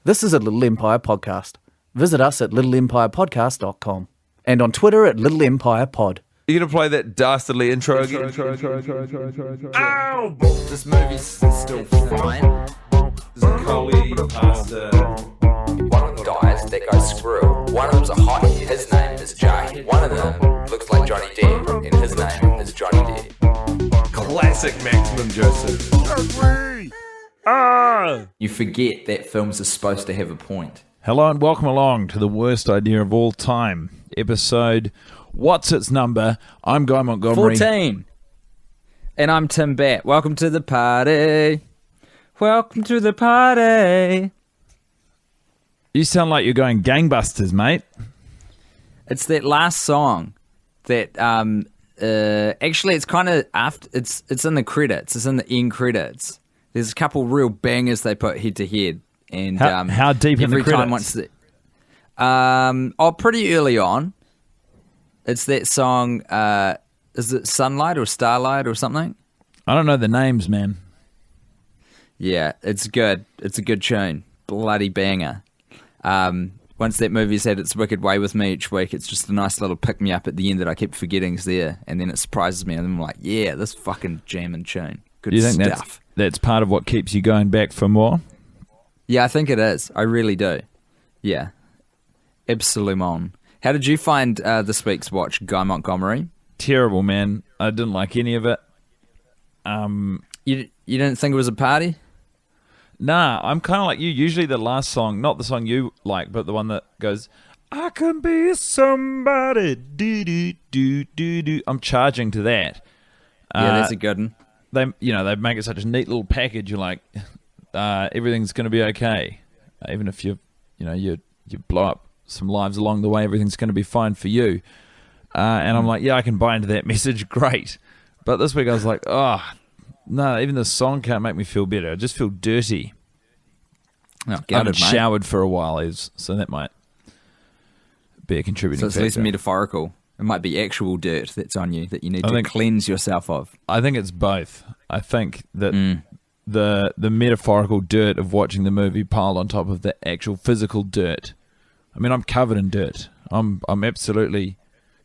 This is a Little Empire podcast. Visit us at littleempirepodcast.com and on Twitter at Little Empire Pod. You gonna play that dastardly intro again? Ow! This movie's still fine. Coley pasta. One of them dies, that goes screw. One of them's a hottie, his name is Jay. One of them looks like Johnny Depp, and his name is Johnny Depp. Classic Maximum Joseph. You forget that films are supposed to have a point. Hello and welcome along to the worst idea of all time, episode, what's its number? I'm Guy Montgomery. 14. And I'm Tim Bat. Welcome to the party. Welcome to the party. You sound like you're going gangbusters, mate. It's that last song that, actually it's kind of after, it's in the credits. It's in the end credits. There's a couple real bangers they put head to head. And how deep in the every credits? time once pretty early on. It's that song, is it Sunlight or Starlight or something? I don't know the names, man. Yeah, it's good. It's a good tune. Bloody banger. Once that movie's had its wicked way with me each week, it's just a nice little pick-me-up at the end that I keep forgetting is there. And then it surprises me and I'm like, yeah, this fucking jamming tune. Good Do you think stuff. that's part of what keeps you going back for more? Yeah, I think it is. I really do. Yeah. Absolument. How did you find this week's watch, Guy Montgomery? Terrible, man. I didn't like any of it. You didn't think it was a party? Nah, I'm kind of like you. Usually the last song, not the song you like, but the one that goes, I can be somebody, do-do-do-do-do. I'm charging to that. Yeah, that's a good one. They make it such a neat little package. You're like, everything's going to be okay, even if you blow up some lives along the way. Everything's going to be fine for you. And I'm like, yeah, I can buy into that message. Great. But this week I was like, oh no, even the song can't make me feel better. I just feel dirty. Oh, I haven't showered for a while, so that might be a contributing factor. So it's less metaphorical. It might be actual dirt that's on you that you need to cleanse yourself of. I think it's both. I think that the metaphorical dirt of watching the movie piled on top of the actual physical dirt. I mean, I'm covered in dirt. I'm absolutely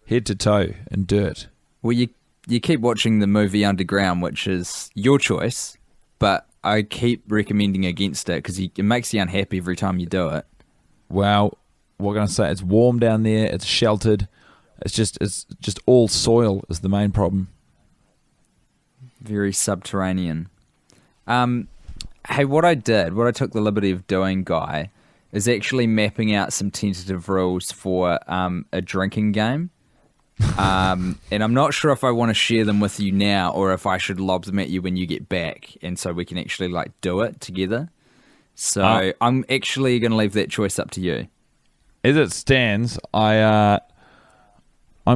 head to toe in dirt. Well, you keep watching the movie Underground, which is your choice, but I keep recommending against it because it makes you unhappy every time you do it. Well, what can I say? It's warm down there. It's sheltered. It's just all soil is the main problem. Very subterranean. Hey, what I took the liberty of doing, Guy, is actually mapping out some tentative rules for a drinking game. And I'm not sure if I want to share them with you now or if I should lob them at you when you get back, and so we can actually do it together. So I'm actually going to leave that choice up to you. As it stands, I'm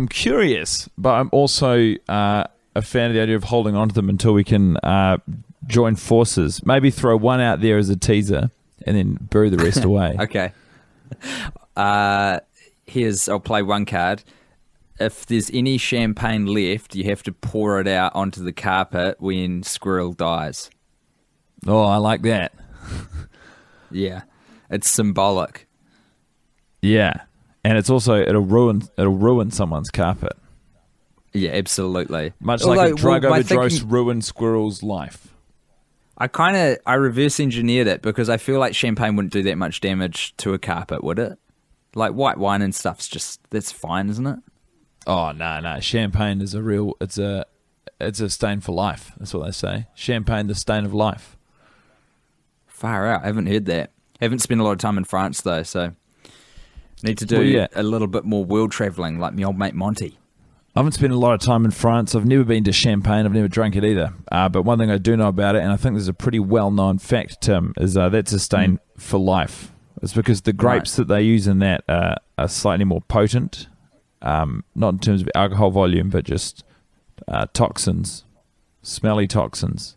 curious, but I'm also a fan of the idea of holding on to them until we can join forces. Maybe throw one out there as a teaser and then bury the rest away. Okay. I'll play one card. If there's any champagne left, you have to pour it out onto the carpet when Squirrel dies. Oh, I like that. Yeah. It's symbolic. Yeah. And it's also it'll ruin someone's carpet. Yeah, absolutely. Much like a drug overdose ruined Squirrel's life. I reverse engineered it because I feel like champagne wouldn't do that much damage to a carpet, would it? Like white wine and stuff's that's fine, isn't it? Oh no. Champagne is it's a stain for life. That's what they say. Champagne, the stain of life. Far out. I haven't heard that. Haven't spent a lot of time in France though, so need to do a little bit more world travelling like my old mate Monty. I haven't spent a lot of time in France. I've never been to Champagne. I've never drank it either. But one thing I do know about it, and I think there's a pretty well-known fact, Tim, is that's a stain for life. It's because the grapes that they use in that are slightly more potent, not in terms of alcohol volume, but just toxins, smelly toxins.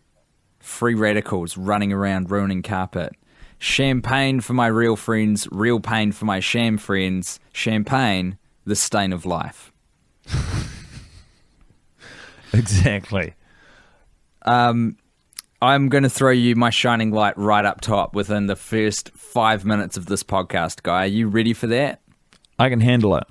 Free radicals running around ruining carpet. Champagne for my real friends, real pain for my sham friends. Champagne, the stain of life. Exactly. I'm going to throw you my shining light right up top within the first 5 minutes of this podcast, Guy. Are you ready for that? I can handle it.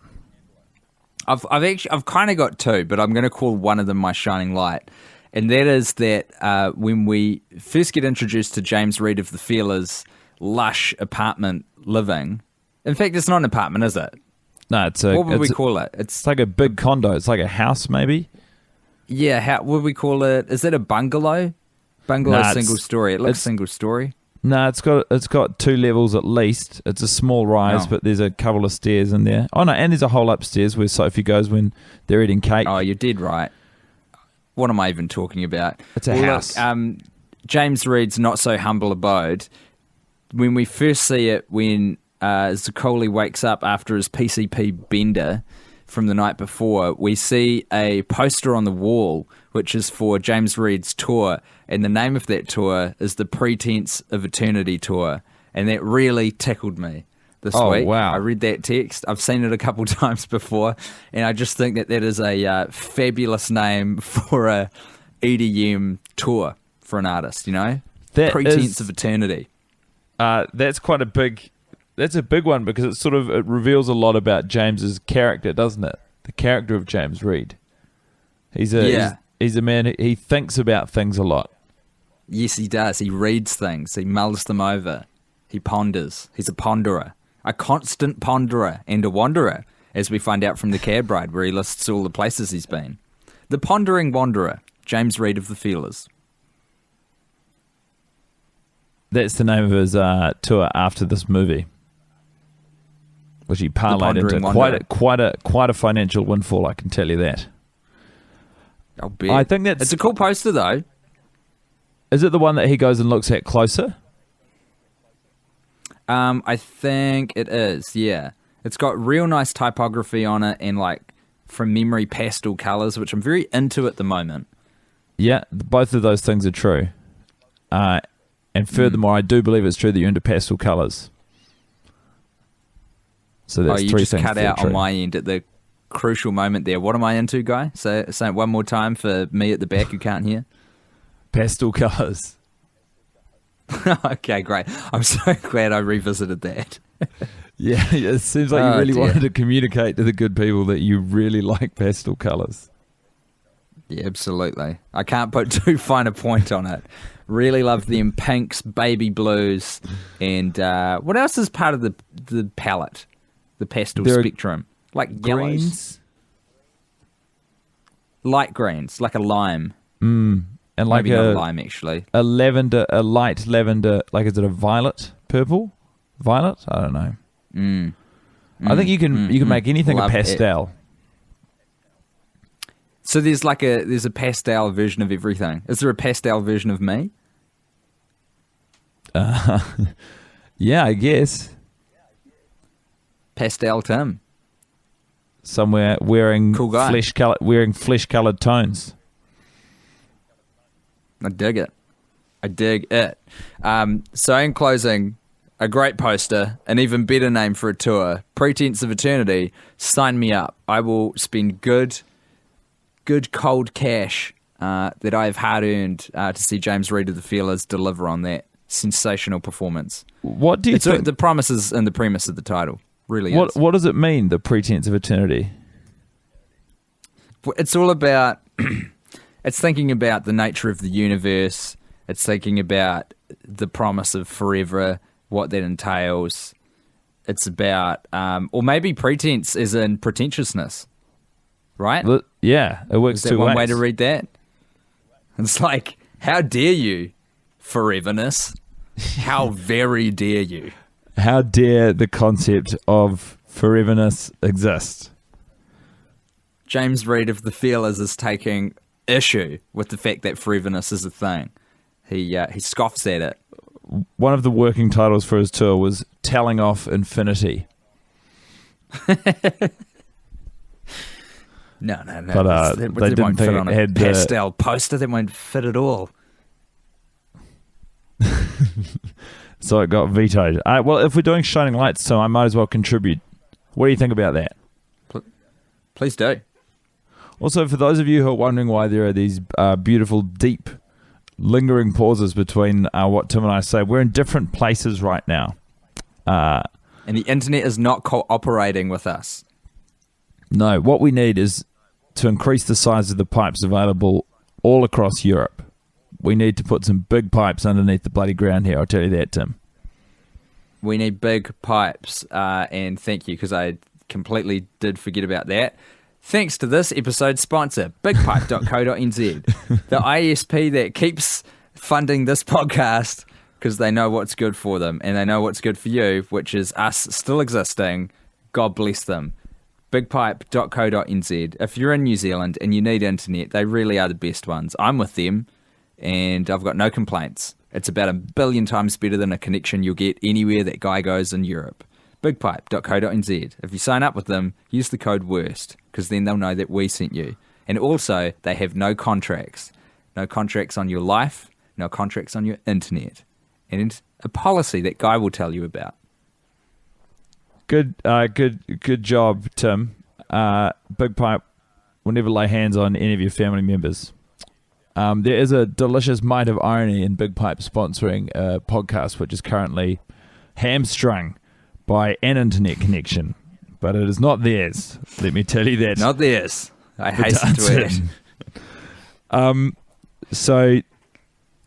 I've kind of got two, but I'm going to call one of them my shining light. And that is that when we first get introduced to James Reid of the Feelers' lush apartment living, in fact, it's not an apartment, is it? No, what would we call it? It's like a big condo. It's like a house, maybe. Yeah, how would we call it? Is it a bungalow? Bungalow, single story. It looks single story. No, it's got 2 levels at least. It's a small rise, but there's a couple of stairs in there. Oh no, and there's a hole upstairs where Sophie goes when they're eating cake. Oh, you're dead right. What am I even talking about? It's a house. Look, James Reid's not so humble abode. When we first see it, when Zaccoli wakes up after his PCP bender from the night before, we see a poster on the wall which is for James Reid's tour, and the name of that tour is the Pretense of Eternity Tour, and that really tickled me this week. Wow. I read that text. I've seen it a couple times before, and I just think that is a fabulous name for a EDM tour for an artist, you know? Pretense of Eternity. That's quite a big... That's a big one because it reveals a lot about James's character, doesn't it? The character of James Reid. He's a man. He thinks about things a lot. Yes, he does. He reads things. He mulls them over. He ponders. He's a ponderer, a constant ponderer and a wanderer, as we find out from the Cab Ride, where he lists all the places he's been. The pondering wanderer, James Reid of the Feelers. That's the name of his tour after this movie, which he parlayed into quite a financial windfall. I can tell you that. I'll bet. I think it's a cool poster, though. Is it the one that he goes and looks at closer? I think it is. Yeah, it's got real nice typography on it and like from memory pastel colors, which I'm very into at the moment. Yeah, both of those things are true. And furthermore, I do believe it's true that you're into pastel colors. So that's you three just things cut out true. on my end at the crucial moment there. What am I into, Guy? Say it one more time for me at the back who can't hear. Pastel colors. Okay, great. I'm so glad I revisited that. Yeah, it seems like you really wanted to communicate to the good people that you really like pastel colors. Yeah, absolutely. I can't put too fine a point on it. Really love them pinks, baby blues, and what else is part of the palette, the pastel spectrum? Like greens? Yellows. Light greens, like a lime. And like maybe not a lime, actually. A lavender, a light lavender, like is it a violet? Purple? Violet? I don't know. I think you can make anything a pastel. So there's a pastel version of everything. Is there a pastel version of me? Yeah, I guess. Pastel Tim. Somewhere wearing cool guy. flesh-colored tones. I dig it. So in closing, a great poster, an even better name for a tour, Pretense of Eternity. Sign me up. I will spend good cold cash that I have hard earned to see James Reid of the Feelers deliver on that sensational performance. What do you think? The promise is in the premise of the title. Really is. What does it mean, the Pretense of Eternity? It's all about... It's thinking about the nature of the universe. It's thinking about the promise of forever, what that entails. It's about... or maybe pretense as in pretentiousness. Right? Yeah, it works Is that two one ways. way to read that? It's like, how dare you, foreverness? How very dare you? How dare the concept of foreverness exist? James Reid of the Feelers is taking issue with the fact that foreverness is a thing. He scoffs at it. One of the working titles for his tour was Telling Off Infinity. No. But That they didn't won't fit think on it a had pastel poster. That won't fit at all. So it got vetoed. Well, if we're doing Shining Lights, so I might as well contribute. What do you think about that? Please do. Also, for those of you who are wondering why there are these beautiful, deep lingering pauses between what Tim and I say. We're in different places right now. And the internet is not cooperating with us. No, what we need is to increase the size of the pipes available all across Europe. We need to put some big pipes underneath the bloody ground here, I'll tell you that, Tim. We need big pipes, and thank you, because I completely did forget about that. Thanks to this episode's sponsor, bigpipe.co.nz, the ISP that keeps funding this podcast because they know what's good for them and they know what's good for you, which is us still existing. God bless them. Bigpipe.co.nz. If you're in New Zealand and you need internet, they really are the best ones. I'm with them and I've got no complaints. It's about 1 billion times better than a connection you'll get anywhere that guy goes in Europe. Bigpipe.co.nz. If you sign up with them, use the code WORST, because then they'll know that we sent you. And also, they have no contracts. No contracts on your life, no contracts on your internet. And a policy that Guy will tell you about. Good job, Tim. Big Pipe will never lay hands on any of your family members. There is a delicious mite of irony in Big Pipe sponsoring a podcast which is currently hamstrung by an internet connection, but it is not theirs. Let me tell you that. Not theirs. I hasten to add. So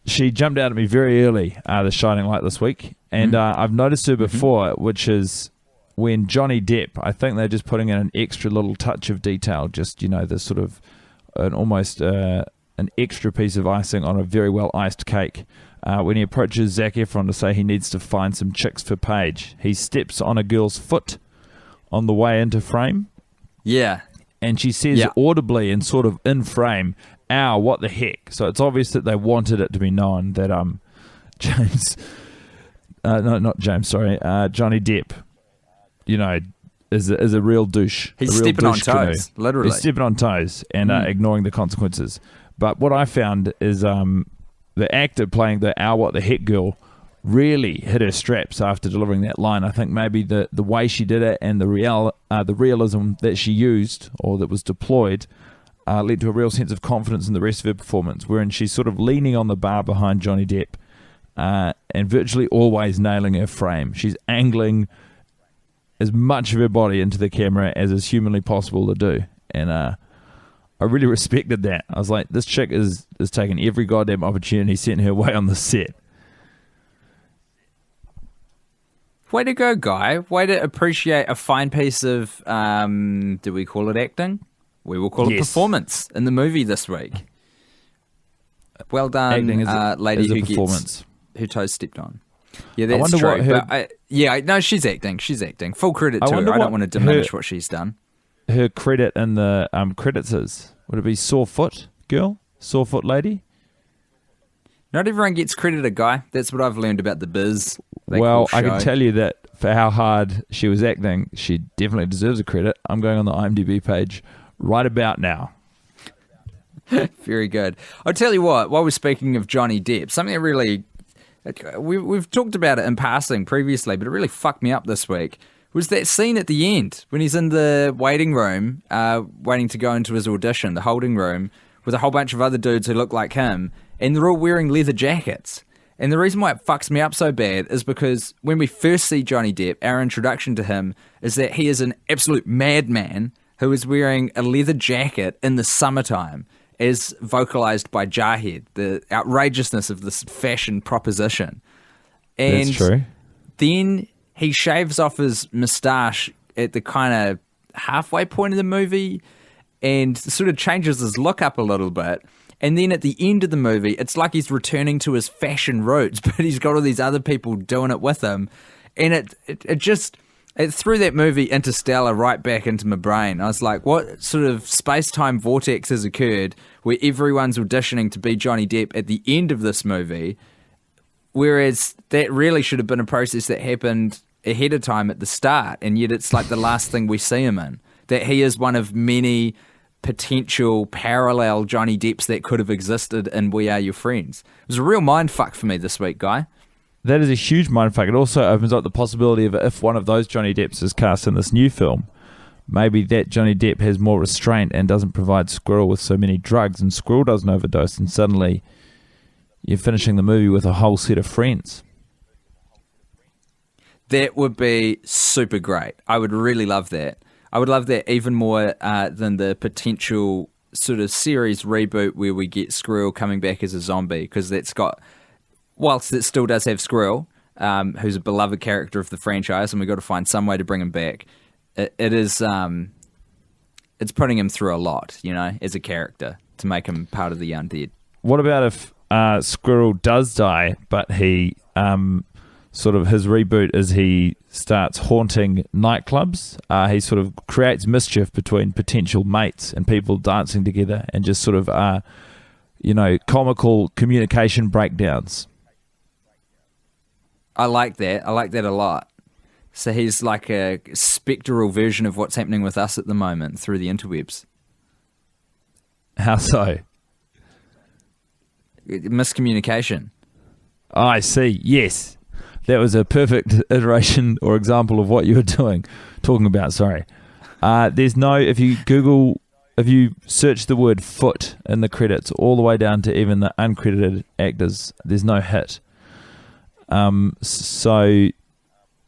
she jumped out at me very early, the Shining Light this week, and I've noticed her before, which is when Johnny Depp, I think they're just putting in an extra little touch of detail, just, this sort of almost an extra piece of icing on a very well iced cake. When he approaches Zac Efron to say he needs to find some chicks for Paige, he steps on a girl's foot on the way into frame. Yeah. And she says audibly and sort of in frame, "Ow, what the heck?" So it's obvious that they wanted it to be known that Johnny Depp, is a real douche. He's stepping on toes, literally. He's stepping on toes and ignoring the consequences. But what I found is the actor playing the "Ow, what the heck" girl really hit her straps after delivering that line. I think maybe the way she did it and the realism that she used or that was deployed led to a real sense of confidence in the rest of her performance, wherein she's sort of leaning on the bar behind Johnny Depp and virtually always nailing her frame. She's angling as much of her body into the camera as is humanly possible to do. And I really respected that. I was like, this chick is taking every goddamn opportunity sent her way on the set. Way to go, Guy. Way to appreciate a fine piece of, do we call it acting? We will call it performance in the movie this week. Well done, lady who toes stepped on. Yeah, that's true. No, she's acting. She's acting. Full credit to her. I don't want to diminish what she's done. Her credit in the credits is, would it be sore foot girl? Sore foot lady? Not everyone gets credited, Guy. That's what I've learned about the biz. Well, I can tell you that for how hard she was acting, she definitely deserves a credit. I'm going on the IMDb page right about now. Very good. I'll tell you what, while we're speaking of Johnny Depp, something that really... We've talked about it in passing previously, but it really fucked me up this week, was that scene at the end when he's in the waiting room, waiting to go into his audition, the holding room, with a whole bunch of other dudes who look like him, and they're all wearing leather jackets. And the reason why it fucks me up so bad is because when we first see Johnny Depp, our introduction to him is that he is an absolute madman who is wearing a leather jacket in the summertime, as vocalized by Jarhead, the outrageousness of this fashion proposition. And that's true. Then he shaves off his moustache at the kind of halfway point of the movie and sort of changes his look up a little bit. And then at the end of the movie, it's like he's returning to his fashion roots, but he's got all these other people doing it with him. And it threw that movie Interstellar right back into my brain. I was like, what sort of space-time vortex has occurred where everyone's auditioning to be Johnny Depp at the end of this movie, whereas that really should have been a process that happened ahead of time at the start, and yet it's like the last thing we see him in. That he is one of many potential parallel Johnny Depps that could have existed in We Are Your Friends. It was a real mindfuck for me this week, Guy. That is a huge mindfuck. It also opens up the possibility of if one of those Johnny Depps is cast in this new film, maybe that Johnny Depp has more restraint and doesn't provide Squirrel with so many drugs, and Squirrel doesn't overdose, and suddenly you're finishing the movie with a whole set of friends. That would be super great. I would really love that. I would love that even more than the potential sort of series reboot where we get Squirrel coming back as a zombie, because that's got, whilst it still does have Squirrel, who's a beloved character of the franchise, and we've got to find some way to bring him back. It is, it's putting him through a lot, as a character to make him part of the undead. What about if Squirrel does die, but he sort of his reboot is he starts haunting nightclubs. He sort of creates mischief between potential mates and people dancing together, and just sort of comical communication breakdowns. I like that. I like that a lot. So he's like a spectral version of what's happening with us at the moment through the interwebs. How so? Miscommunication. Oh, I see. Yes. That was a perfect iteration or example of what you were talking about. Sorry. There's no, if you search the word foot in the credits all the way down to even the uncredited actors, there's no hit. So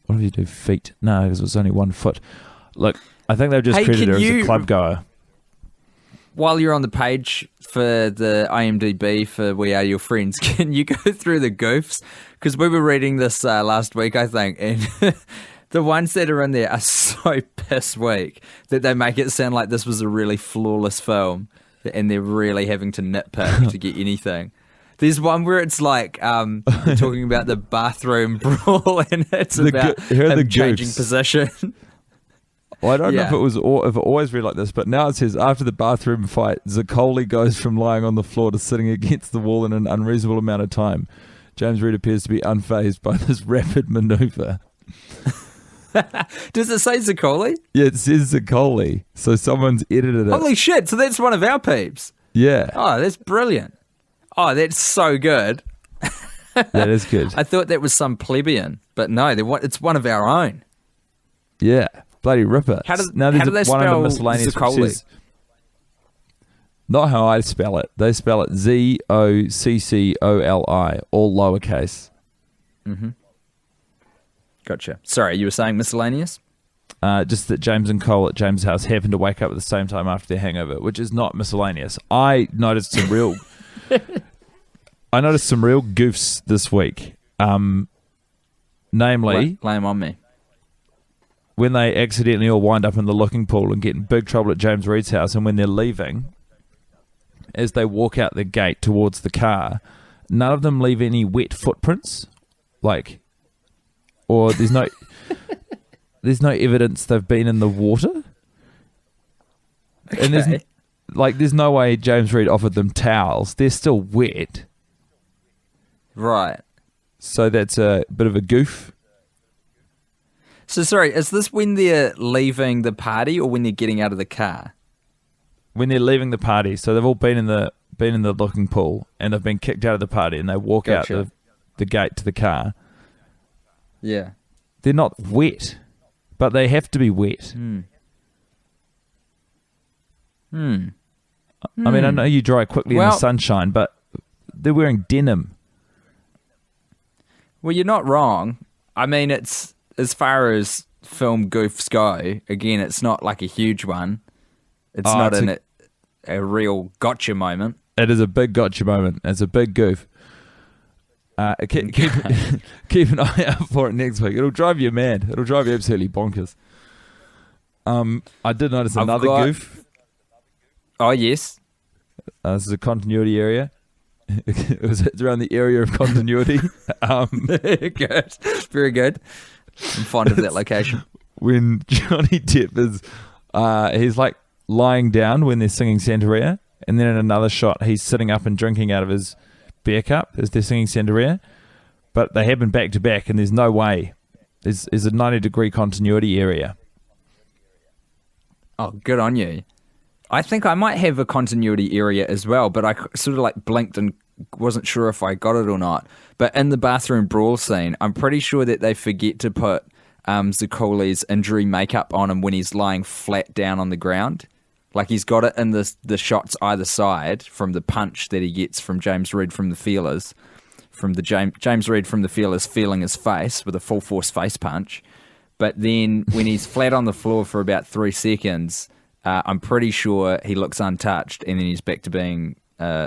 what do you do? Feet? No, because it was only 1 foot. Look, I think they've just credited her as a club goer. While you're on the page for the IMDb for We Are Your Friends, can you go through the goofs? Because we were reading this last week, I think, and the ones that are in there are so piss weak that they make it sound like this was a really flawless film, and they're really having to nitpick to get anything. There's one where it's like talking about the bathroom brawl, and it's about him changing position. Well, I don't know if it always read like this, but now it says, after the bathroom fight, Zaccoli goes from lying on the floor to sitting against the wall in an unreasonable amount of time. James Reed appears to be unfazed by this rapid maneuver. Does it say Zaccoli? Yeah, it says Zaccoli. So someone's edited it. Holy shit, so that's one of our peeps. Yeah. Oh, that's brilliant. Oh, that's so good. That is good. I thought that was some plebeian, but no, it's one of our own. Yeah. Bloody ripper. How do they spell Zaccoli? Not how I spell it. They spell it Zoccoli, all lowercase. Mm-hmm. Gotcha. Sorry, you were saying miscellaneous? Just that James and Cole at James' house happened to wake up at the same time after their hangover, which is not miscellaneous. I noticed some real goofs this week. Namely, lay 'em on me. When they accidentally all wind up in the looking pool and get in big trouble at James Reed's house, and when they're leaving, as they walk out the gate towards the car, none of them leave any wet footprints, or there's no there's no evidence they've been in the water. Okay. And there's no way James Reed offered them towels. They're still wet. Right. So that's a bit of a goof. So sorry, is this when they're leaving the party or when they're getting out of the car? When they're leaving the party, so they've all been in the looking pool and they've been kicked out of the party, and they walk out the gate to the car. Yeah. They're not wet, but they have to be wet. I mean, I know you dry quickly in the sunshine, but they're wearing denim. Well, you're not wrong. I mean, it's, as far as film goofs go, again, it's not like a huge one. It's not a real gotcha moment. It is a big gotcha moment. It's a big goof. Keep an eye out for it next week. It'll drive you mad. It'll drive you absolutely bonkers. I did notice another goof. Oh, yes. This is a continuity area. It's around the area of continuity. Good. Very good. I'm fond of that location. When Johnny Depp is, he's like lying down when they're singing Santeria, and then in another shot, he's sitting up and drinking out of his beer cup as they're singing Santeria, but they happen back to back, and there's no way. There's a 90-degree continuity area. Oh, good on you. I think I might have a continuity area as well, but I sort of blinked and wasn't sure if I got it or not. But in the bathroom brawl scene, I'm pretty sure that they forget to put Zaccoli's injury makeup on him when he's lying flat down on the ground. Like he's got it in the shots either side from the punch that he gets from James Reed from the feelers, from the James Reed from the feelers feeling his face with a full force face punch. But then when he's flat on the floor for about 3 seconds, I'm pretty sure he looks untouched, and then he's back to being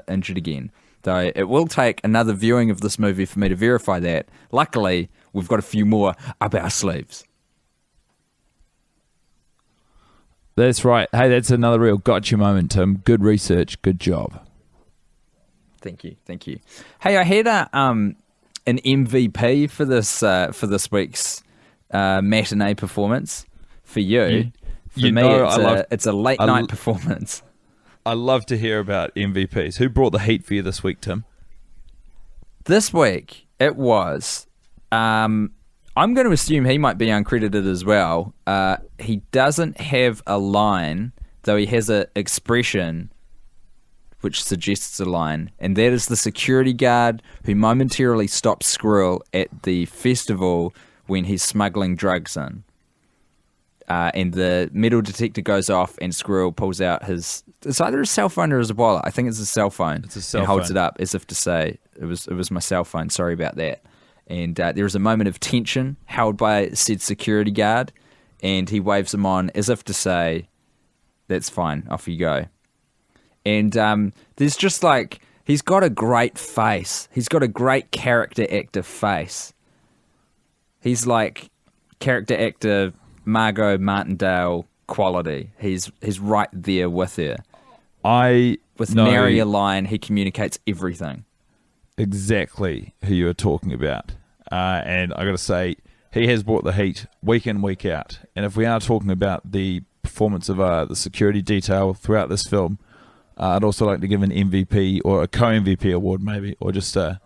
injured again. Though it will take another viewing of this movie for me to verify that. Luckily, we've got a few more up our sleeves. That's right. Hey, that's another real gotcha moment, Tim. Good research. Good job. Thank you. Hey, I had an MVP for this week's matinee performance for you. For me, it's a late night performance. I love to hear about MVPs. Who brought the heat for you this week, Tim? This week, it was... I'm going to assume he might be uncredited as well. He doesn't have a line, though he has an expression which suggests a line, and that is the security guard who momentarily stops Squirrel at the festival when he's smuggling drugs in. And the metal detector goes off, and Squirrel pulls out it's either a cell phone or his wallet. I think it's a cell phone. It's a cell and phone. Holds it up as if to say, it was my cell phone, sorry about that. And there is a moment of tension held by said security guard, and he waves him on as if to say, that's fine, off you go. And there's just like, he's got a great face. He's got a great character actor face. He's like character actor Margot Martindale quality. He's right there with her. With nary a line, he communicates everything. Exactly who you were talking about. And I got to say, he has brought the heat week in, week out. And if we are talking about the performance of the security detail throughout this film, I'd also like to give an MVP or a co-MVP award maybe, or just a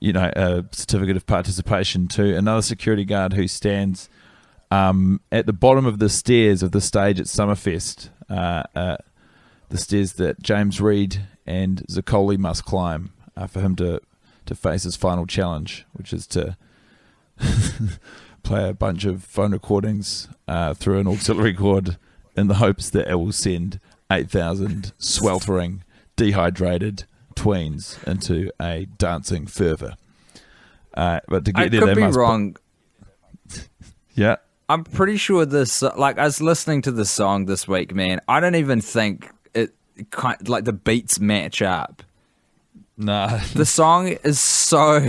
certificate of participation to another security guard who stands at the bottom of the stairs of the stage at Summerfest, the stairs that James Reed and Zaccoli must climb for him to face his final challenge, which is to play a bunch of phone recordings through an auxiliary cord in the hopes that it will send 8,000 sweltering, dehydrated tweens into a dancing fervour. But to get there, I could be wrong. Yeah. I'm pretty sure this, like, I was listening to the song this week, man. I don't even think the beats match up. Nah. The song is so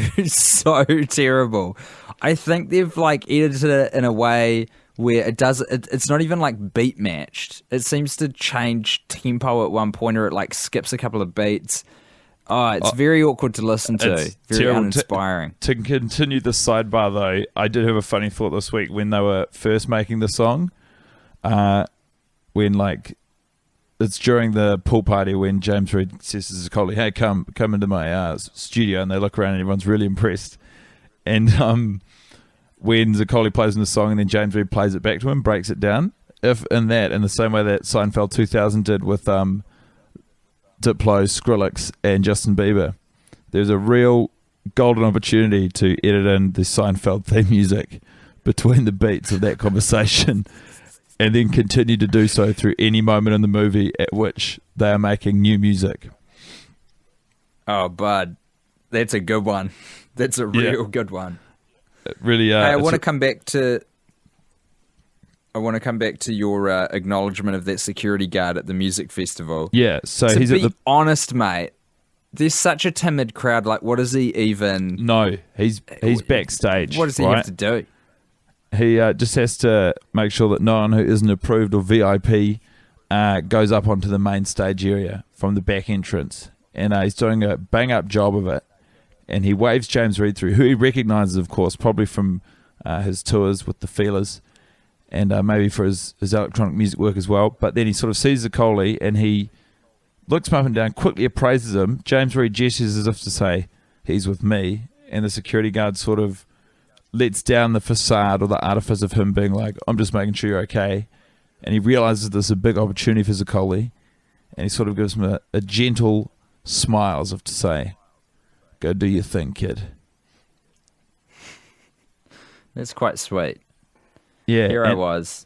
terrible. I think they've edited it in a way where it's not even beat matched. It seems to change tempo at one point, or it skips a couple of beats. Oh, it's very awkward to listen to. It's Very terrible. uninspiring. To continue the sidebar though, I did have a funny thought this week when they were first making the song. When it's during the pool party when James Reed says to Zaccoli, "Hey, come into my studio," and they look around and everyone's really impressed. And when Zaccoli plays in the song and then James Reed plays it back to him, breaks it down. If in the same way that Seinfeld 2000 did with Diplo, Skrillex, and Justin Bieber, there's a real golden opportunity to edit in the Seinfeld theme music between the beats of that conversation, and then continue to do so through any moment in the movie at which they are making new music. Oh, bud, that's a good one. That's a real good one. It really, hey, I want to come back to your acknowledgement of that security guard at the music festival. Yeah, so to he's be at the... honest, mate, there's such a timid crowd. What does he even... No, he's backstage. What does he have to do? He just has to make sure that no one who isn't approved or VIP goes up onto the main stage area from the back entrance. And he's doing a bang-up job of it. And he waves James Reed through, who he recognises, of course, probably from his tours with the Feelers, and maybe for his electronic music work as well. But then he sort of sees Zaccoli, and he looks him up and down, quickly appraises him. James Reed gestures as if to say, "He's with me." And the security guard sort of lets down the facade or the artifice of him being like, "I'm just making sure you're okay." And he realises there's a big opportunity for Zaccoli, and he sort of gives him a gentle smile as if to say, "Go do your thing, kid." That's quite sweet. Yeah. Here I was,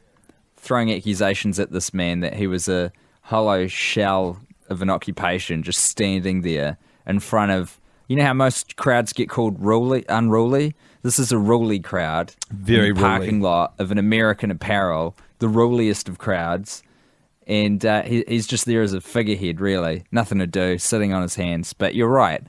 throwing accusations at this man that he was a hollow shell of an occupation just standing there in front of, you know how most crowds get called unruly? This is a ruly crowd. Very in the parking lot of an American Apparel, the ruliest of crowds. And he's just there as a figurehead, really. Nothing to do, sitting on his hands. But you're right.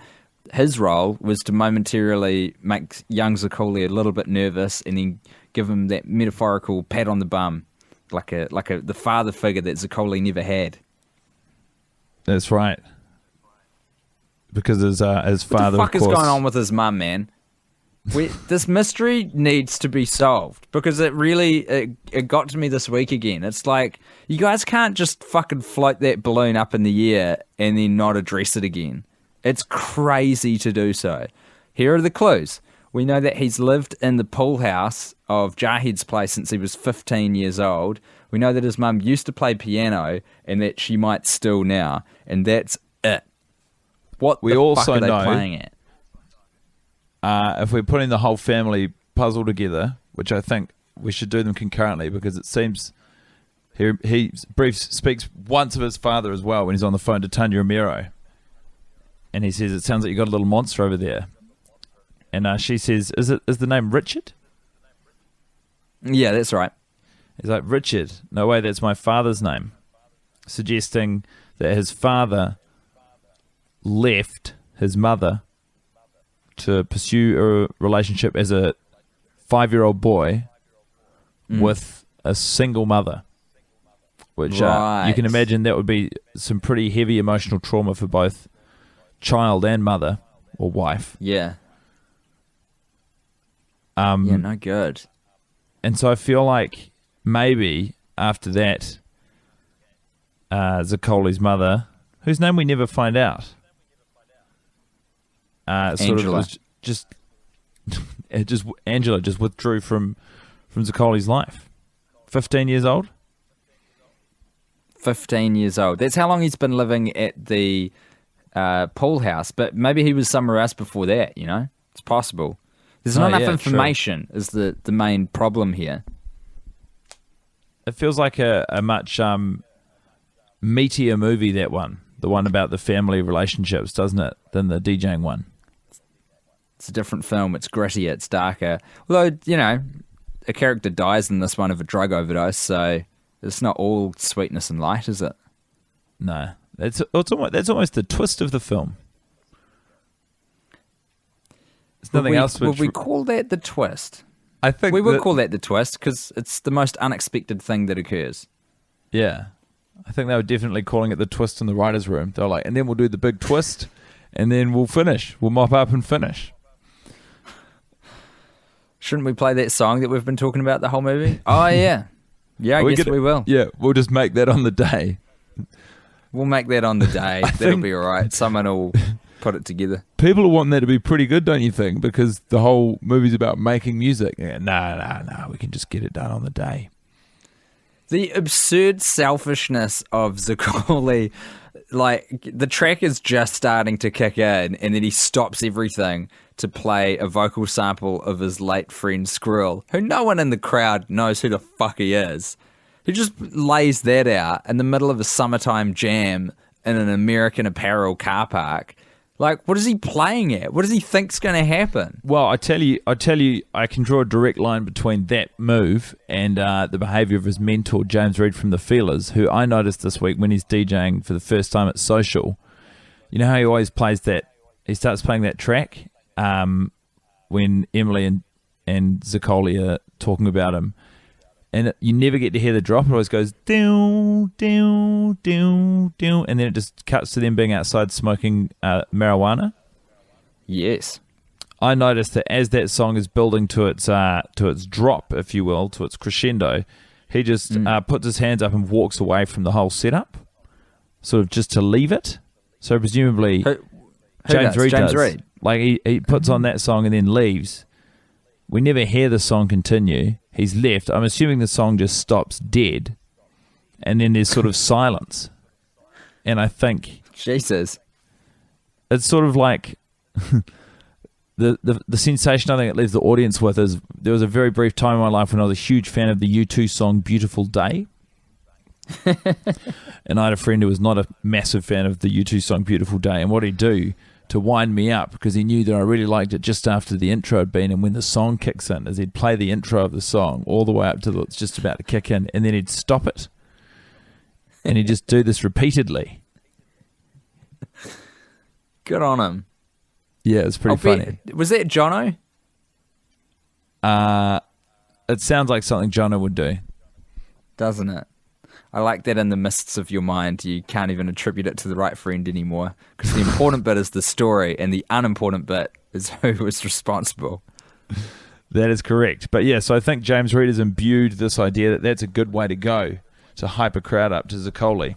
His role was to momentarily make young Zakuli a little bit nervous and then give him that metaphorical pat on the bum, like the father figure that Zakuli never had. That's right. Because his father, What the fuck of is course, going on with his mum, man? This mystery needs to be solved because it got to me this week again. It's like, you guys can't just fucking float that balloon up in the air and then not address it again. It's crazy to do so. Here are the clues. We know that he's lived in the pool house of Jahed's place since he was 15 years old. We know that his mum used to play piano and that she might still now. And that's it. What We the also fuck are they know- playing at? if we're putting the whole family puzzle together, which I think we should do them concurrently, because it seems he speaks once of his father as well when he's on the phone to Tanya Romero, and he says, it sounds like you got a little monster over there, and she says, is the name Richard? Yeah, that's right. He's like, Richard? No way, that's my father's name, suggesting that his father left his mother to pursue a relationship as a 5-year-old boy with a single mother, which Right. you can imagine that would be some pretty heavy emotional trauma for both child and mother or wife. Yeah. Yeah, no good. And so I feel like maybe after that, Zakoli's mother, whose name we never find out, sort of Angela. was Angela just withdrew from Zakoli's life. 15 years old? 15 years old. That's how long he's been living at the pool house, but maybe he was somewhere else before that, you know? It's possible. There's not enough yeah, information is the main problem here. It feels like a much meatier movie, that one. The one about the family relationships, doesn't it? Than the DJing one. It's a different film. It's grittier. It's darker. Although, you know, a character dies in this one of a drug overdose, so it's not all sweetness and light, is it? No. That's almost the twist of the film. There's nothing else. Would we call that the twist? I think We would call that the twist because it's the most unexpected thing that occurs. Yeah. I think they were definitely calling it the twist in the writer's room. They were like, and then we'll do the big twist, and then we'll finish. We'll mop up and finish. Shouldn't we play that song that we've been talking about the whole movie? Oh, yeah. Yeah, I guess we will. Yeah, we'll just make that on the day. We'll make that on the day. That'll think- be all right. Someone will put it together. People will want that to be pretty good, don't you think? Because the whole movie's about making music. Yeah, no, we can just get it done on the day. The absurd selfishness of Zakoli, like the track is just starting to kick in and then he stops everything to play a vocal sample of his late friend Squirrel, who no one in the crowd knows who the fuck he is. He just lays that out in the middle of a summertime jam in an American Apparel car park. Like, what is he playing at? What does he think's going to happen? Well, I tell you, I can draw a direct line between that move and the behaviour of his mentor, James Reid from the Feelers, who I noticed this week when he's DJing for the first time at Social. You know how he always plays that, he starts playing that track when Emily and Zakoli are talking about him. And you never get to hear the drop. It always goes, down, down, down, down. And then it just cuts to them being outside smoking marijuana. Yes. I noticed that as that song is building to its drop, if you will, to its crescendo, he just puts his hands up and walks away from the whole setup, sort of just to leave it. So presumably, Who James does? Reid James does. Reid. Like he puts on that song and then leaves. We never hear the song continue. He's left. I'm assuming the song just stops dead, and then there's sort of silence. And I think Jesus. it's sort of like the sensation I think it leaves the audience with is there was a very brief time in my life when I was a huge fan of the U2 song "Beautiful Day," And I had a friend who was not a massive fan of the U2 song Beautiful Day, and what he'd do to wind me up, because he knew that I really liked it just after the intro had been, and when the song kicks in, is he'd play the intro of the song all the way up to it's just about to kick in, and then he'd stop it. And he'd just do this repeatedly. Good on him. Yeah, it's pretty funny. Was that Jono? It sounds like something Jono would do. Doesn't it? I like that in the mists of your mind, you can't even attribute it to the right friend anymore. Because the important bit is the story, and the unimportant bit is who was responsible. That is correct. But yeah, so I think James Reed has imbued this idea that that's a good way to go to hype a crowd up to Zaccoli.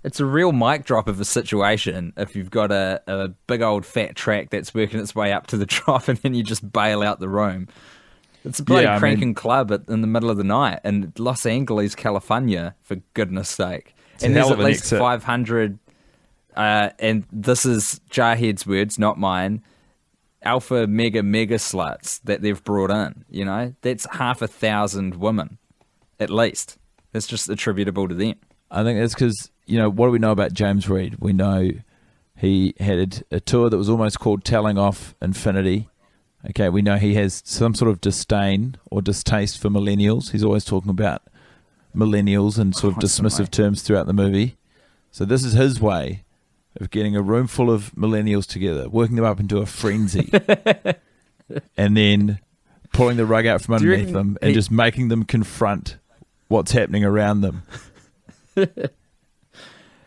It's a real mic drop of a situation if you've got a big old fat track that's working its way up to the drop and then you just bail out the room. It's a bloody cranking club in the middle of the night in Los Angeles, California, for goodness sake. And there's at least 500, and this is Jarhead's words, not mine, alpha mega sluts that they've brought in, you know? That's 500,000 women, at least. That's just attributable to them. I think that's because, you know, what do we know about James Reed? We know he had a tour that was almost called Telling Off Infinity. Okay, we know he has some sort of disdain or distaste for millennials. He's always talking about millennials in sort of dismissive terms throughout the movie. So this is his way of getting a room full of millennials together, working them up into a frenzy, and then pulling the rug out from underneath them and just making them confront what's happening around them.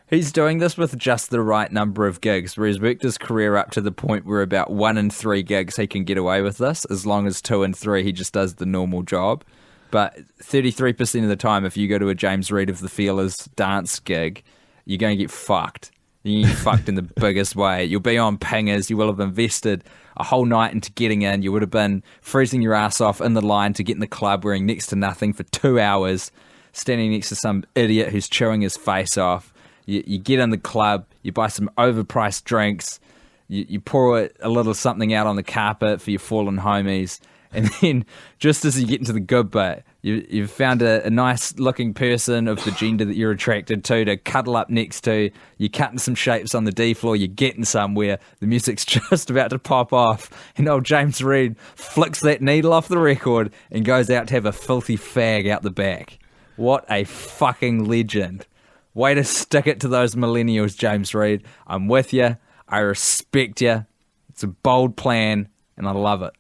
He's doing this with just the right number of gigs, where he's worked his career up to the point where about 1 in 3 gigs he can get away with this, as long as 2 in 3 he just does the normal job. But 33% of the time, if you go to a James Reed of the Feelers dance gig, you're going to get fucked. You're going to get fucked in the biggest way. You'll be on pingers. You will have invested a whole night into getting in. You would have been freezing your ass off in the line to get in the club wearing next to nothing for 2 hours, standing next to some idiot who's chewing his face off. You get in the club, you buy some overpriced drinks, you pour a little something out on the carpet for your fallen homies, and then just as you get into the good bit, you've found a nice-looking person of the gender that you're attracted to cuddle up next to, you're cutting some shapes on the D floor, you're getting somewhere, the music's just about to pop off, and old James Reed flicks that needle off the record and goes out to have a filthy fag out the back. What a fucking legend. Way to stick it to those millennials, James Reed. I'm with you. I respect you. It's a bold plan, and I love it.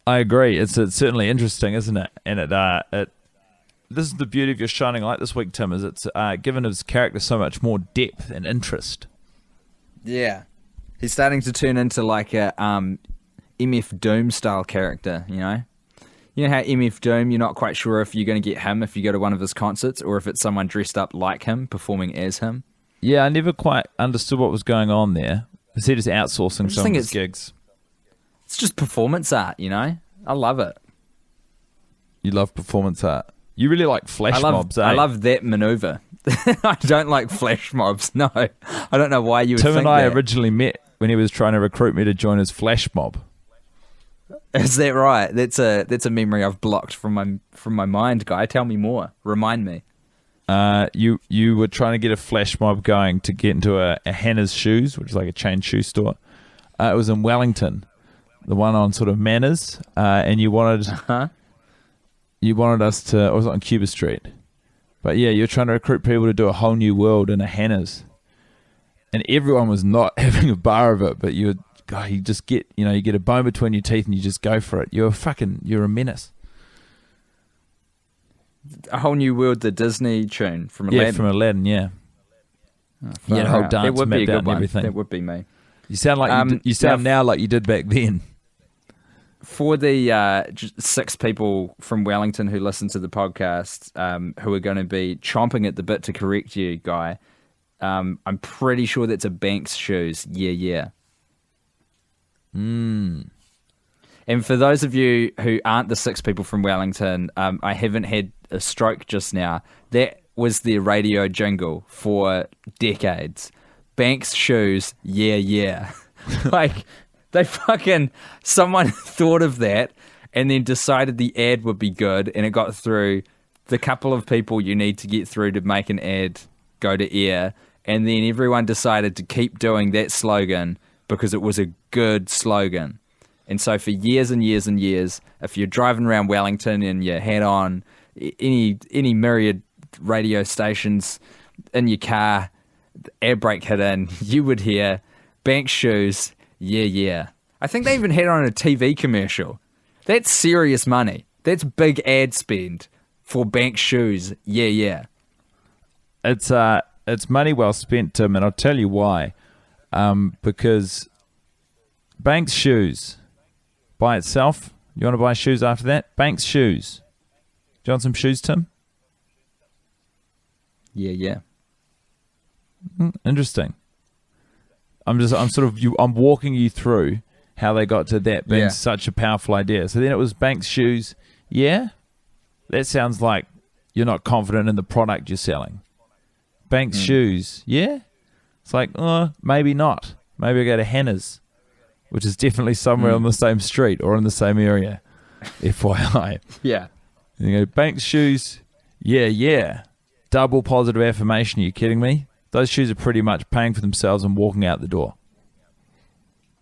I agree. It's certainly interesting, isn't it? And this is the beauty of your shining light this week, Tim, is it's given his character so much more depth and interest. Yeah. He's starting to turn into like a MF Doom style character, you know? You know how MF Doom, you're not quite sure if you're going to get him if you go to one of his concerts or if it's someone dressed up like him, performing as him? Yeah, I never quite understood what was going on there. Is he just outsourcing some of his gigs? It's just performance art, you know? I love it. You love performance art. You really like flash mobs, eh? I love that maneuver. I don't like flash mobs, no. I don't know why you would think that. Tim and I originally met when he was trying to recruit me to join his flash mob. Is that right? That's a memory I've blocked from my mind, Guy. Tell me more. Remind me. You were trying to get a flash mob going to get into a Hannah's Shoes, which is like a chain shoe store. It was in Wellington, the one on sort of Manners, and you wanted us to. It was on Cuba Street, but yeah, you're trying to recruit people to do a whole new world in a Hannah's, and everyone was not having a bar of it, but you just get, you get a bone between your teeth and you just go for it. You're a menace. A Whole New World, the Disney tune from Aladdin. Yeah, from Aladdin, yeah. Oh, yeah, the whole dance would mapped be a out good and one. everything. That would be me. You sound like you sound now like you did back then. For the 6 people from Wellington who listen to the podcast, who are going to be chomping at the bit to correct you, Guy, I'm pretty sure that's a Banks Shoes. Yeah. And for those of you who aren't the 6 people from Wellington, I haven't had a stroke just now. That was their radio jingle for decades. Banks Shoes, yeah. Like, someone thought of that and then decided the ad would be good, and it got through the couple of people you need to get through to make an ad go to air, and then everyone decided to keep doing that slogan because it was a good slogan. And so for years and years and years, if you're driving around Wellington and you had on any myriad radio stations in your car, the air brake hit in, you would hear Banks shoes, yeah, yeah. I think they even had it on a TV commercial. That's serious money. That's big ad spend for Banks shoes, yeah, yeah. It's money well spent, Tim, and I'll tell you why. Because Banks shoes by itself, you want to buy shoes after that? Banks shoes. Do you want some shoes, Tim? Yeah, yeah. Interesting. I'm walking you through how they got to that being such a powerful idea. So then it was Banks shoes. Yeah, that sounds like you're not confident in the product you're selling. Banks shoes. Yeah, it's like, maybe not. Maybe I go to Hannah's, which is definitely somewhere on the same street or in the same area. FYI. Yeah. And you go, Banks shoes. Yeah, yeah. Double positive affirmation. Are you kidding me? Those shoes are pretty much paying for themselves and walking out the door.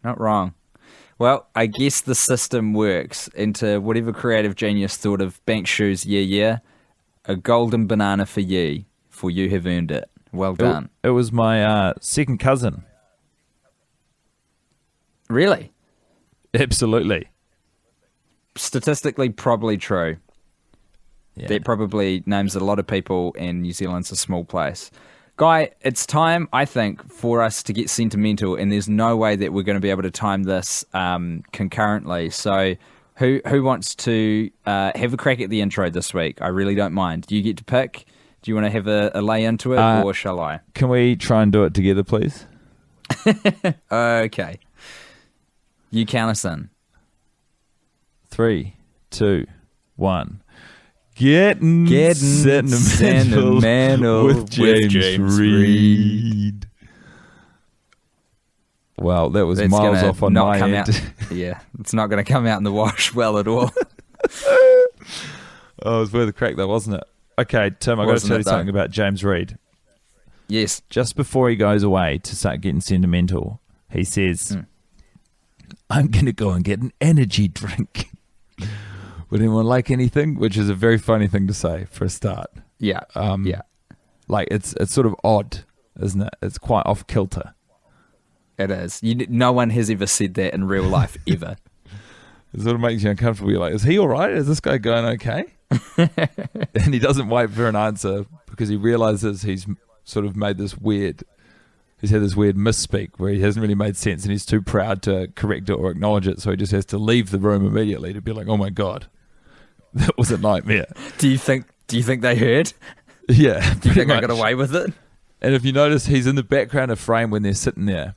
Not wrong. Well, I guess the system works into whatever creative genius thought of Banks shoes, yeah, yeah. A golden banana for ye, for you have earned it. Well done. It was my second cousin. Really? Absolutely. Statistically, probably true. Yeah. That probably names a lot of people, and New Zealand's a small place. Guy, it's time, I think, for us to get sentimental, and there's no way that we're going to be able to time this concurrently. So who wants to have a crack at the intro this week? I really don't mind. Do you get to pick? Do you want to have a lay into it, or shall I? Can we try and do it together, please? Okay. You count us in. 3, 2, 1. Getting sentimental with James Reed. Well, that was miles off on my end. Yeah, it's not going to come out in the wash well at all. Oh, it was worth a crack though, wasn't it? Okay, Tim, I've got to tell you something about James Reed. Yes. Just before he goes away to start getting sentimental, he says, I'm going to go and get an energy drink. Would anyone like anything? Which is a very funny thing to say for a start. Yeah. Yeah. Like, it's sort of odd, isn't it? It's quite off kilter. It is. No one has ever said that in real life, ever. It sort of makes you uncomfortable. You're like, is he all right? Is this guy going okay? And he doesn't wait for an answer because he realizes he's sort of made this weird... He's had this weird misspeak where he hasn't really made sense and he's too proud to correct it or acknowledge it, so he just has to leave the room immediately to be like, oh my God, that was a nightmare. Do you think they heard? Yeah. Do you think I got away with it? And if you notice, he's in the background of frame when they're sitting there.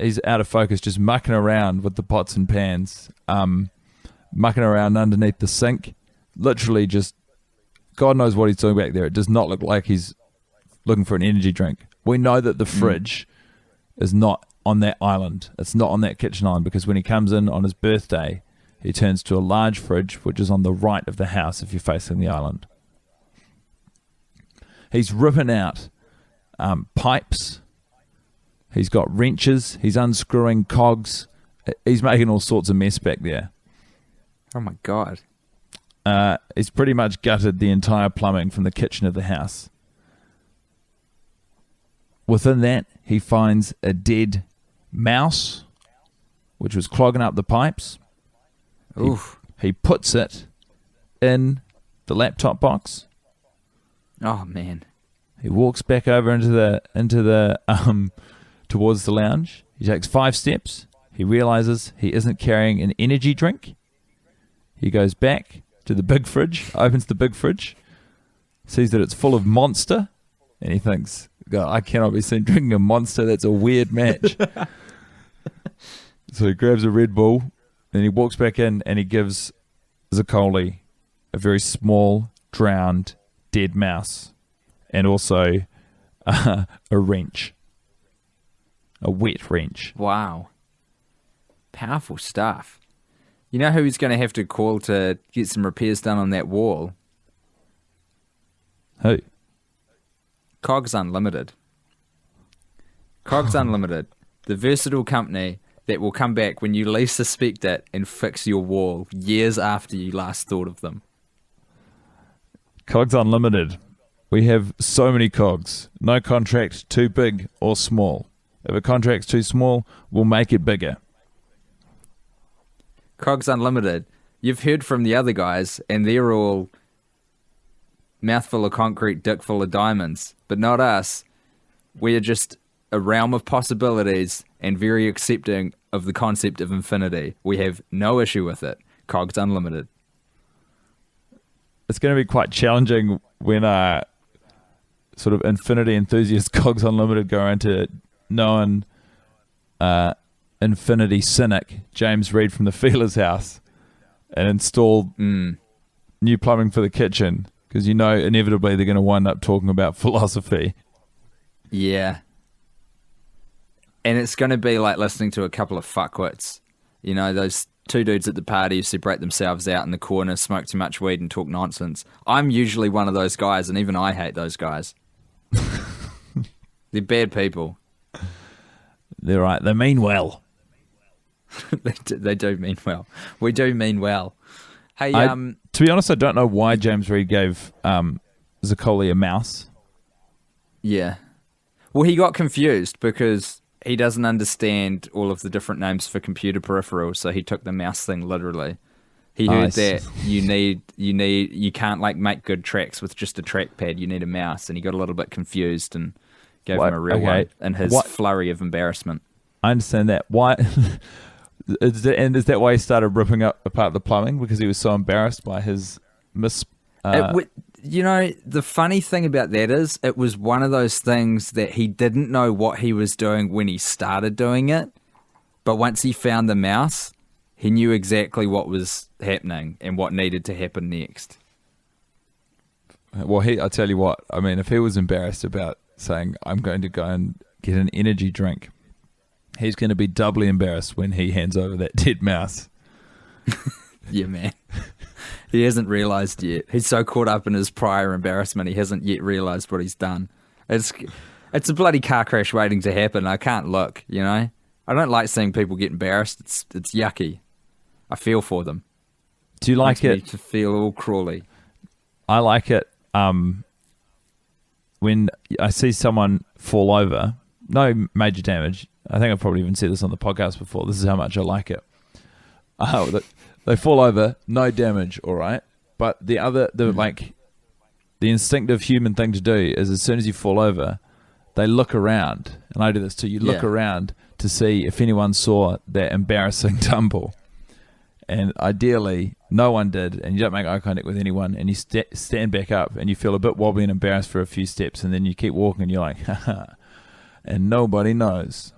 He's out of focus, just mucking around with the pots and pans, mucking around underneath the sink. Literally just, God knows what he's doing back there. It does not look like he's looking for an energy drink. We know that the fridge is not on that island. It's not on that kitchen island because when he comes in on his birthday, he turns to a large fridge, which is on the right of the house if you're facing the island. He's ripping out pipes. He's got wrenches. He's unscrewing cogs. He's making all sorts of mess back there. Oh, my God. He's pretty much gutted the entire plumbing from the kitchen of the house. Within that, he finds a dead mouse, which was clogging up the pipes. Oof. He puts it in the laptop box. Oh, man. He walks back over into the towards the lounge. He takes 5 steps. He realizes he isn't carrying an energy drink. He goes back to the big fridge, opens the big fridge, sees that it's full of Monster, and he thinks, God, I cannot be seen drinking a Monster. That's a weird match. So he grabs a Red Bull, and he walks back in, and he gives Zaccoli a very small, drowned, dead mouse, and also a wrench. A wet wrench. Wow. Powerful stuff. You know who he's going to have to call to get some repairs done on that wall? Who? Cogs Unlimited. Cogs Unlimited, the versatile company that will come back when you least suspect it and fix your wall years after you last thought of them. Cogs Unlimited. We have so many cogs. No contract too big or small. If a contract's too small, we'll make it bigger. Cogs Unlimited. You've heard from the other guys, and they're all mouthful of concrete, dick full of diamonds. But not us. We are just a realm of possibilities and very accepting of the concept of infinity. We have no issue with it. Cogs Unlimited. It's going to be quite challenging when sort of infinity enthusiast Cogs Unlimited go into known infinity cynic James Reed from the Feelers House and install new plumbing for the kitchen, because you know inevitably they're going to wind up talking about philosophy. Yeah. And it's going to be like listening to a couple of fuckwits. You know, those two dudes at the party who separate themselves out in the corner, smoke too much weed and talk nonsense. I'm usually one of those guys, and even I hate those guys. They're bad people. They're right. They mean well. They do mean well. We do mean well. Hey, to be honest, I don't know why James Reed gave Zaccoli a mouse. Yeah. Well, he got confused because he doesn't understand all of the different names for computer peripherals, so he took the mouse thing literally. He heard that you can't like make good tracks with just a trackpad. You need a mouse, and he got a little bit confused and gave him a real one in his flurry of embarrassment. I understand that. Why? Is that why he started ripping apart the plumbing? Because he was so embarrassed by his you know, the funny thing about that is it was one of those things that he didn't know what he was doing when he started doing it, but once he found the mouse, he knew exactly what was happening and what needed to happen next. Well, I tell you what, I mean, if he was embarrassed about saying, I'm going to go and get an energy drink, he's going to be doubly embarrassed when he hands over that dead mouse. Yeah, man. He hasn't realised yet. He's so caught up in his prior embarrassment, he hasn't yet realised what he's done. It's a bloody car crash waiting to happen. I can't look, you know? I don't like seeing people get embarrassed. It's yucky. I feel for them. Do you like Makes it? me to feel all crawly. I like it when I see someone fall over, no major damage. I think I've probably even said this on the podcast before. This is how much I like it. They fall over, no damage, all right. But the instinctive human thing to do is as soon as you fall over, they look around, and I do this too. You look around to see if anyone saw that embarrassing tumble, and ideally no one did, and you don't make eye contact with anyone, and you stand back up, and you feel a bit wobbly and embarrassed for a few steps, and then you keep walking, and you're like, haha, and nobody knows.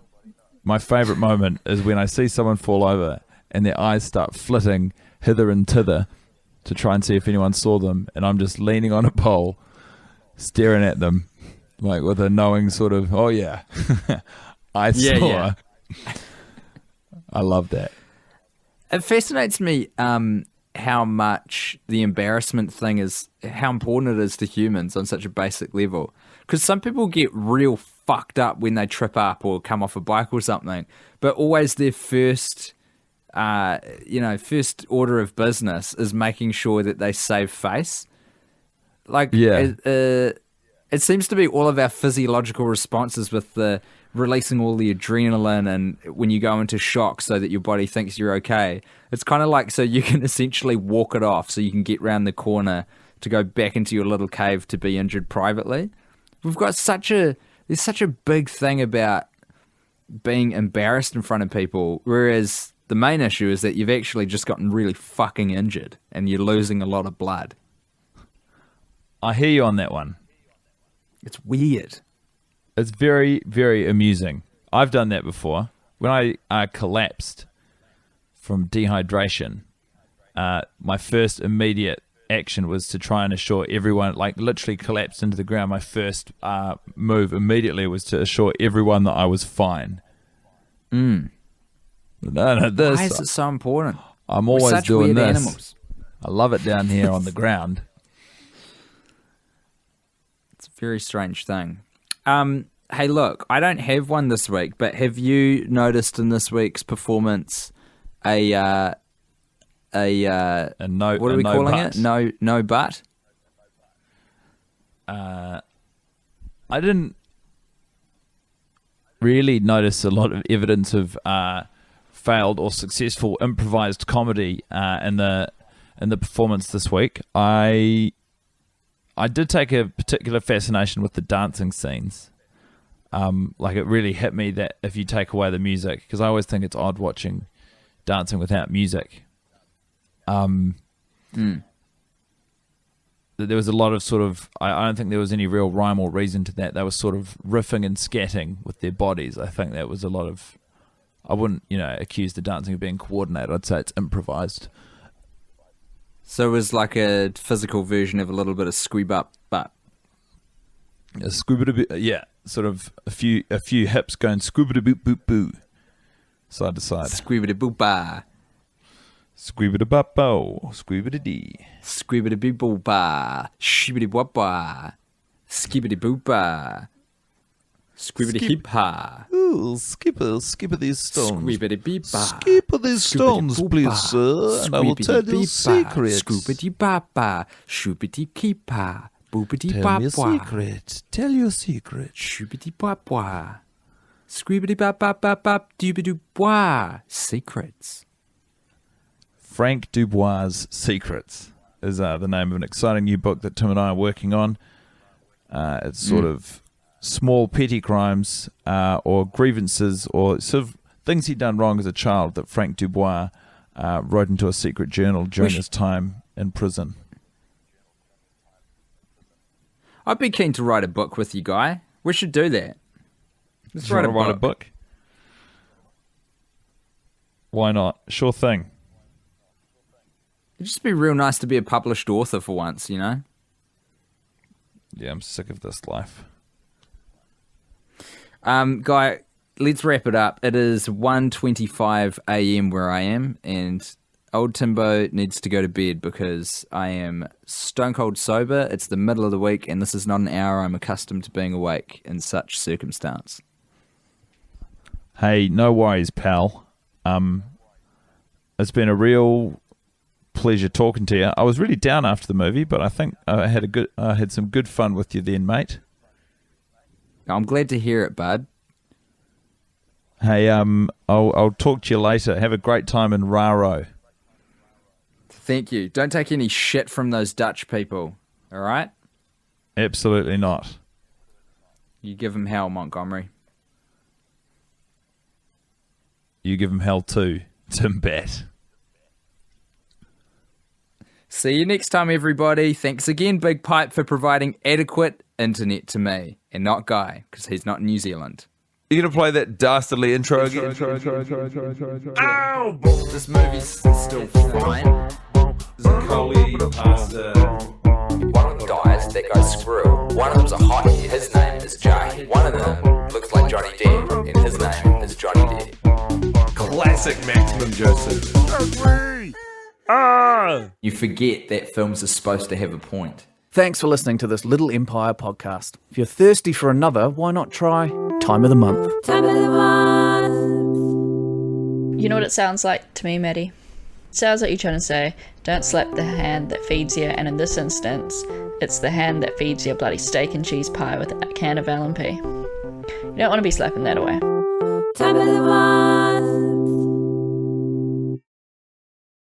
My favourite moment is when I see someone fall over and their eyes start flitting hither and thither to try and see if anyone saw them, and I'm just leaning on a pole, staring at them, like with a knowing sort of, oh yeah, I saw. Yeah. I love that. It fascinates me how much the embarrassment thing is, how important it is to humans on such a basic level. Because some people get real fucked up when they trip up or come off a bike or something, but always their first order of business is making sure that they save face. Like, it seems to be all of our physiological responses with the releasing all the adrenaline and when you go into shock so that your body thinks you're okay. It's kind of like so you can essentially walk it off so you can get round the corner to go back into your little cave to be injured privately. We've got there's such a big thing about being embarrassed in front of people, whereas the main issue is that you've actually just gotten really fucking injured and you're losing a lot of blood. I hear you on that one. It's weird. It's very, very amusing. I've done that before. When I collapsed from dehydration, my first immediate action was to try and assure everyone, like literally collapsed into the ground. My first move immediately was to assure everyone that I was fine. Mm. Why is it so important? I'm always doing weird this. Animals. I love it down here on the ground. Very strange thing. Hey, look, I don't have one this week, but have you noticed in this week's performance a no, what are we calling butt. it? No butt? I didn't really notice a lot of evidence of failed or successful improvised comedy in the performance this week. I did take a particular fascination with the dancing scenes. Like it really hit me that if you take away the music, because I always think it's odd watching dancing without music. There was a lot of sort of, I don't think there was any real rhyme or reason to that. They were sort of riffing and scatting with their bodies. I think that was a lot of, I wouldn't, accuse the dancing of being coordinated. I'd say it's improvised. So it was like a physical version of a little bit of squeeb up butt. A scuba, yeah, sort of a few hips going scuba boop boop boo, side to side. Squeebity boop ba. Squeebity bop bo, squeebity dee. Squeebity boop boop ba. Shibity wop ba. Skibbity boop ba. Squeebity hip ha. Ooh, skipper these stones. Squeebity beep ba. Skipper these stones, please, sir, and I will tell you secrets. Scoopity ba ba. Shoopity keep ha. Boopity Tell ba me a ba. secret. Tell your secret. Shoopity ba ba. Squeebity ba ba ba ba. Doobity ba. Secrets. Frank Dubois' Secrets is the name of an exciting new book that Tim and I are working on. It's sort of small petty crimes or grievances or sort of things he'd done wrong as a child that Frank Dubois wrote into a secret journal during his time in prison. I'd be keen to write a book with you, Guy. We should do that. Let's write a book. Why not? Sure thing. It'd just be real nice to be a published author for once, Yeah, I'm sick of this life. Guy, let's wrap it up. It is 1:25 a.m. where I am, and old Timbo needs to go to bed because I am stone cold sober. It's the middle of the week, and this is not an hour I'm accustomed to being awake in such circumstance. Hey, no worries, pal. It's been a real pleasure talking to you. I was really down after the movie, but I think I had some good fun with you then, mate. I'm glad to hear it, bud. Hey, I'll talk to you later. Have a great time in Raro. Thank you. Don't take any shit from those Dutch people, all right? Absolutely not. You give them hell, Montgomery. You give them hell too, Tim Bat. See you next time, everybody. Thanks again, Big Pipe, for providing adequate internet to me, and not Guy, because he's not in New Zealand. You gonna play that dastardly intro again? Ow! This movie's still fine. Collie, pasta. One of them dies, that goes screw. One of them's a hottie, his name is Jay. One of them looks like Johnny Depp, and his name is Johnny Depp. Classic Maximum Joseph. You forget that films are supposed to have a point. Thanks for listening to this Little Empire podcast. If you're thirsty for another, why not try Time of the Month? Time of the month. You know what it sounds like to me, Maddie? It sounds like you're trying to say, don't slap the hand that feeds you, and in this instance, it's the hand that feeds you a bloody steak and cheese pie with a can of L&P. You don't want to be slapping that away. Time of the month.